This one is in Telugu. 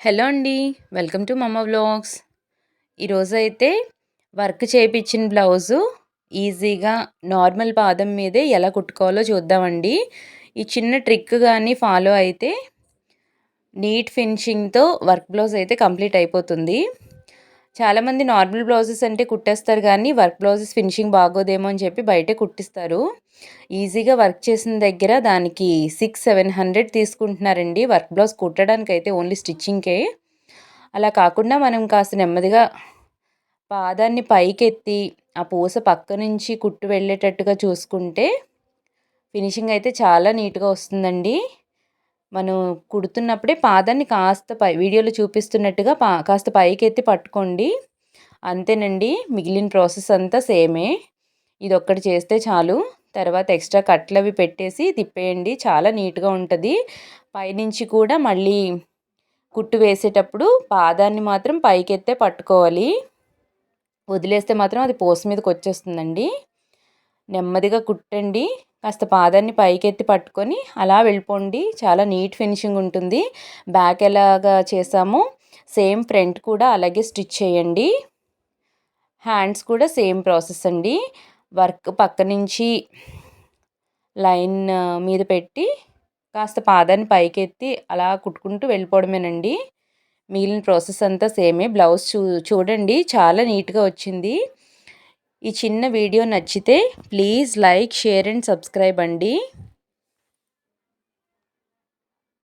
హలో అండి. వెల్కమ్ టు మమ్మ వ్లాగ్స్. ఈరోజైతే వర్క్ చేపిచ్చిన బ్లౌజు ఈజీగా నార్మల్ పాదం మీదే ఎలా కుట్టుకోవాలో చూద్దామండి. ఈ చిన్న ట్రిక్ గాని ఫాలో అయితే నీట్ ఫినిషింగ్‌తో వర్క్ బ్లౌజ్ అయితే కంప్లీట్ అయిపోతుంది. చాలామంది నార్మల్ బ్లౌజెస్ అంటే కుట్టేస్తారు గానీ, వర్క్ బ్లౌజెస్ ఫినిషింగ్ బాగోదేమో అని చెప్పి బయటే కుట్టిస్తారు. ఈజీగా వర్క్ చేసిన దగ్గర దానికి 700 తీసుకుంటున్నారండి. వర్క్ బ్లౌజ్ కుట్టడానికైతే ఓన్లీ స్టిచ్చింగ్‌కే. అలా కాకుండా మనం కాస్త నెమ్మదిగా పాదాన్ని పైకెత్తి, ఆ పూస పక్క నుంచి కుట్టు వెళ్ళేటట్టుగా చూసుకుంటే ఫినిషింగ్ అయితే చాలా నీట్‌గా వస్తుందండి. మనం కుడుతున్నప్పుడే పాదాన్ని కాస్త వీడియోలో చూపిస్తున్నట్టుగా కాస్త పైకెత్తి పట్టుకోండి. అంతేనండి. మిగిలిన ప్రాసెస్ అంతా సేమే. ఇదొక్కటి చేస్తే చాలు. తర్వాత ఎక్స్ట్రా కట్లవి పెట్టేసి తిప్పేయండి. చాలా నీట్‌గా ఉంటది. పైనుంచి కూడా మళ్ళీ కుట్టు వేసేటప్పుడు పాదాన్ని మాత్రం పైకెత్తే పట్టుకోవాలి. వదిలేస్తే మాత్రం అది పూస మీదకొచ్చేస్తుందండి. నెమ్మదిగా కుట్టండి. కాస్త పాదాన్ని పైకెత్తి పట్టుకొని అలా వెళ్ళిపోండి. చాలా నీట్ ఫినిషింగ్ ఉంటుంది. బ్యాక్ ఎలాగా చేసామో సేమ్ ఫ్రంట్ కూడా అలాగే స్టిచ్ చేయండి. హ్యాండ్స్ కూడా సేమ్ ప్రాసెస్ అండి. వర్క్ పక్క నుంచి లైన్ మీద పెట్టి కాస్త పాదాన్ని పైకెత్తి అలా కుట్టుకుంటూ వెళ్ళిపోవడమేనండి. మిగిలిన ప్రాసెస్ అంతా సేమే. బ్లౌజ్ చూడండి చాలా నీట్‌గా వచ్చింది. ఈ చిన్న వీడియో నచ్చితే please like, share and subscribe అండి.